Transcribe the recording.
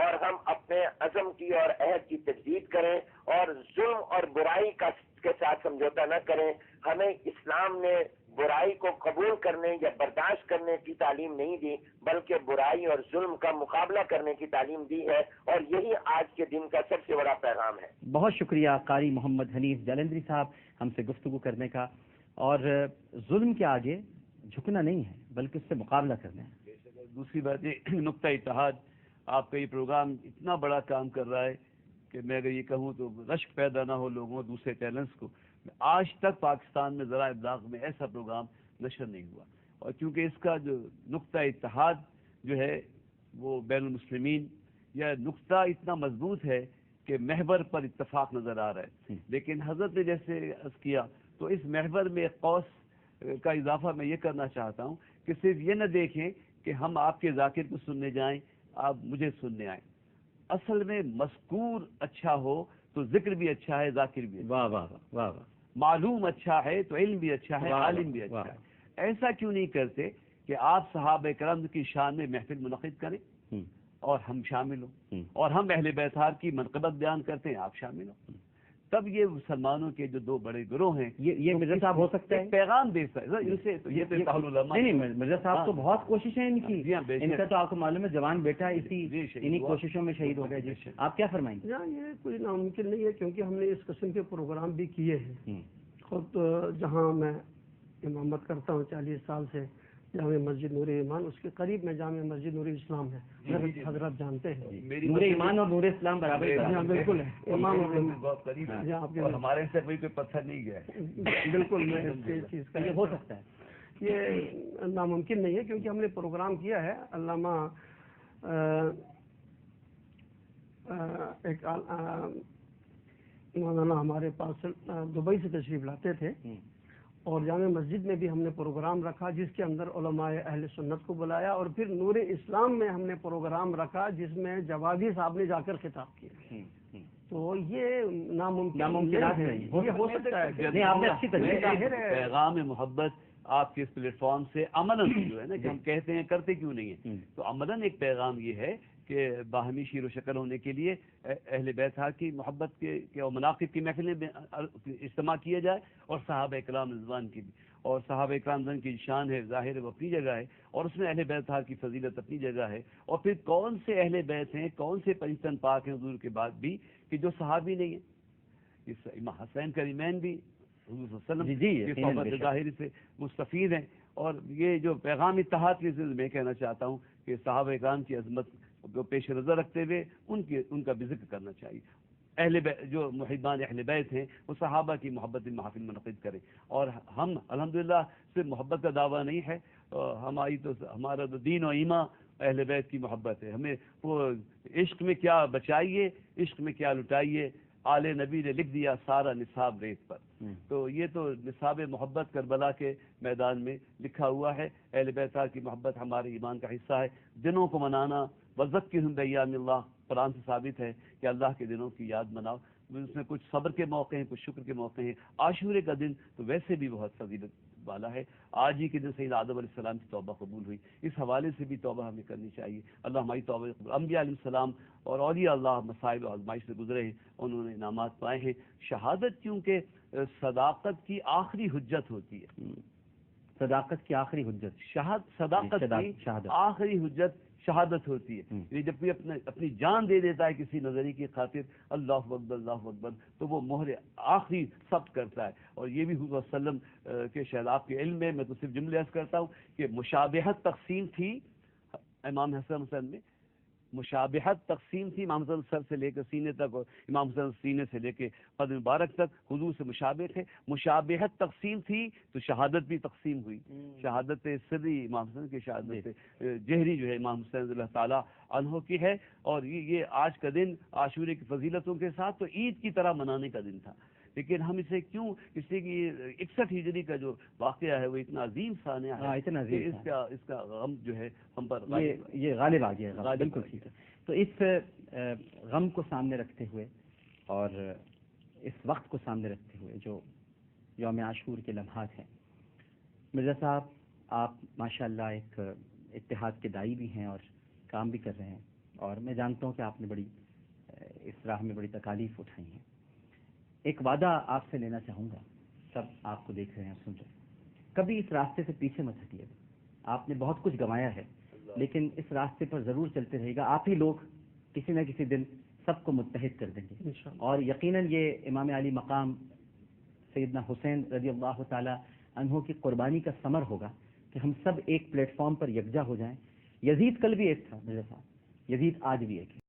اور ہم اپنے عزم کی اور عہد کی تجدید کریں اور ظلم اور برائی کے ساتھ سمجھوتا نہ کریں. ہمیں اسلام نے برائی کو قبول کرنے یا برداشت کرنے کی تعلیم نہیں دی، بلکہ برائی اور ظلم کا مقابلہ کرنے کی تعلیم دی ہے، اور یہی آج کے دن کا سب سے بڑا پیغام ہے. بہت شکریہ قاری محمد حنیف جالندری صاحب ہم سے گفتگو کرنے کا. اور ظلم کے آگے جھکنا نہیں ہے بلکہ اس سے مقابلہ کرنا ہے. دوسری بات یہ نقطہ اتحاد، آپ کا یہ پروگرام اتنا بڑا کام کر رہا ہے کہ میں اگر یہ کہوں تو رشک پیدا نہ ہو لوگوں دوسرے چینلز کو. آج تک پاکستان میں ذرائع ابلاغ میں ایسا پروگرام نشر نہیں ہوا، اور کیونکہ اس کا جو نقطہ اتحاد جو ہے وہ بین المسلمین یا نقطہ اتنا مضبوط ہے کہ محور پر اتفاق نظر آ رہا ہے. لیکن حضرت نے جیسے عرض کیا تو اس محور میں ایک قوس کا اضافہ میں یہ کرنا چاہتا ہوں کہ صرف یہ نہ دیکھیں کہ ہم آپ کے ذاکر کو سننے جائیں، آپ مجھے سننے آئیں. اصل میں مذکور اچھا ہو تو ذکر بھی اچھا ہے، ذاکر بھی اچھا. واہ واہ واہ واہ. معلوم اچھا ہے تو علم بھی اچھا ہے، عالم بھی اچھا ہے. ایسا کیوں نہیں کرتے کہ آپ صحابہ کرام کی شان میں محفل منعقد کریں اور ہم شامل ہوں، اور ہم اہل بیتار کی منقبت بیان کرتے ہیں، آپ شامل ہوں. تب یہ مسلمانوں کے جو دو بڑے گروہ ہیں یہ مرزا صاحب ہو سکتا ہے پیغام دے سکتے. یہ نہیں مرزا صاحب تو بہت کوششیں ان کی، ان کا تو آپ کو معلوم ہے جوان بیٹا انہی کوششوں میں شہید ہو گئے. جی آپ کیا فرمائیں گے؟ یہ کوئی ناممکن نہیں ہے، کیونکہ ہم نے اس قسم کے پروگرام بھی کیے ہیں. خود جہاں میں امامت کرتا ہوں 40 سال سے، جامع مسجد نور ایمان، اس کے قریب میں جامع مسجد نور اسلام ہے، حضرت جانتے ہیں. نور ایمان اور نور اسلام برابر بالکل ہے. امام بہت قریب ہے اور ہمارے سے کوئی پتھر نہیں گیا. بالکل میں اس چیز کا یہ ہو سکتا ہے، یہ ناممکن نہیں ہے، کیونکہ ہم نے پروگرام کیا ہے. علامہ ایک مولانا ہمارے پاس دبئی سے تشریف لاتے تھے، اور جامع مسجد میں بھی ہم نے پروگرام رکھا جس کے اندر علماء اہل سنت کو بلایا، اور پھر نور اسلام میں ہم نے پروگرام رکھا جس میں جوادی صاحب نے جا کر خطاب کیا. تو یہ ناممکنات ہے، یہ ہو سکتا ہے. پیغام محبت آپ کے اس پلیٹ فارم سے عملاً جو ہے نا کہ ہم کہتے ہیں کرتے کیوں نہیں ہیں، تو عملاً ایک پیغام یہ ہے کہ باہمی شیر و شکل ہونے کے لیے اہل بیت کی محبت کے اور مناقب کی محفلیں اجتماع کیا جائے، اور صحابہ اکرام رضوان کی بھی. اور صحابہ اکرام رضوان کی شان ہے ظاہر ہے وہ اپنی جگہ ہے، اور اس میں اہل بیت کی فضیلت اپنی جگہ ہے. اور پھر کون سے اہل بیت ہیں، کون سے پنجتن پاک ہیں حضور کے بعد بھی کہ جو صحابی نہیں ہیں. امام حسین کریمین بھی حضور صلی اللہ علیہ وسلم کی صحبت ظاہر سے مستفید ہیں. اور یہ جو پیغام اتحاد کے ذریعے میں کہنا چاہتا ہوں کہ صحابہ اکرام کی عظمت کو پیش نظر رکھتے ہوئے ان کا بھی ذکر کرنا چاہیے. جو محبان اہل بیت ہیں وہ صحابہ کی محبت محافل منعقد کریں. اور ہم الحمدللہ صرف محبت کا دعویٰ نہیں ہے، ہمارا تو دین و ایمان اہل بیت کی محبت ہے. ہمیں وہ عشق میں کیا بچائیے، عشق میں کیا لٹائیے، آل نبی نے لکھ دیا سارا نصاب ریت پر. تو یہ تو نصاب محبت کربلا کے میدان میں لکھا ہوا ہے. اہل بیت کی محبت ہمارے ایمان کا حصہ ہے. دنوں کو منانا وذکرہم بایام اللہ، قرآن سے ثابت ہے کہ اللہ کے دنوں کی یاد مناؤ. اس میں کچھ صبر کے موقع ہیں، کچھ شکر کے موقع ہیں. عاشورے کا دن تو ویسے بھی بہت فضیلت والا ہے. آج ہی کے دن سید آدم علیہ السلام کی توبہ قبول ہوئی، اس حوالے سے بھی توبہ ہمیں کرنی چاہیے. اللہ ہماری توبہ قبول. انبیاء علیہ السلام اور اولیاء اللہ مصائب و آزمائش سے گزرے ہیں، انہوں نے انعامات پائے ہیں. شہادت کیونکہ صداقت کی آخری حجت ہوتی ہے. صداقت کی آخری حجت، صداقت کی آخری حجت شہادت ہوتی ہے. یعنی جب کوئی اپنی جان دے دیتا ہے کسی نظریے کی خاطر، اللہ اکبر اللہ اکبر، تو وہ مہر آخری ثبت کرتا ہے. اور یہ بھی حضور صلی اللہ علیہ وسلم کے شہداب کے علم میں تو صرف جملے عرض کرتا ہوں کہ مشابہت تقسیم تھی امام حسن حسین میں، مشابہت تقسیم تھی امام حسن سر سے لے کر سینے تک، اور امام حسن سینے سے لے کے قد مبارک تک حضور سے مشابہ تھے. مشابہت تقسیم تھی تو شہادت بھی تقسیم ہوئی. شہادت سری امام حسن کی شہادت جہری جو ہے امام حسین رضی اللہ تعالیٰ عنہ کی ہے. اور یہ آج کا دن عاشورے کی فضیلتوں کے ساتھ تو عید کی طرح منانے کا دن تھا، لیکن ہم اسے کیوں، اس لیے کہ 61 ہجری کا جو واقعہ ہے وہ اتنا عظیم سانحہ ہے، اس کا غم جو ہے ہم پر یہ غالب آ گیا. بالکل ٹھیک ہے. تو اس غم کو سامنے رکھتے ہوئے اور اس وقت کو سامنے رکھتے ہوئے جو یوم عاشور کے لمحات ہیں، مرزا صاحب آپ ماشاءاللہ ایک اتحاد کے داعی بھی ہیں اور کام بھی کر رہے ہیں، اور میں جانتا ہوں کہ آپ نے بڑی اس راہ میں بڑی تکالیف اٹھائی ہیں. ایک وعدہ آپ سے لینا چاہوں گا، سب آپ کو دیکھ رہے ہیں، سن رہے ہیں، کبھی اس راستے سے پیچھے مت ہٹیے گا. آپ نے بہت کچھ گنوایا ہے، لیکن اس راستے پر ضرور چلتے رہے گا. آپ ہی لوگ کسی نہ کسی دن سب کو متحد کر دیں گے، انشاءاللہ. اور یقیناً یہ امام علی مقام سیدنا حسین رضی اللہ تعالی عنہ کی قربانی کا ثمر ہوگا کہ ہم سب ایک پلیٹ فارم پر یکجا ہو جائیں. یزید کل بھی ایک تھا میرے ساتھ، یزید آج بھی ایک ہے.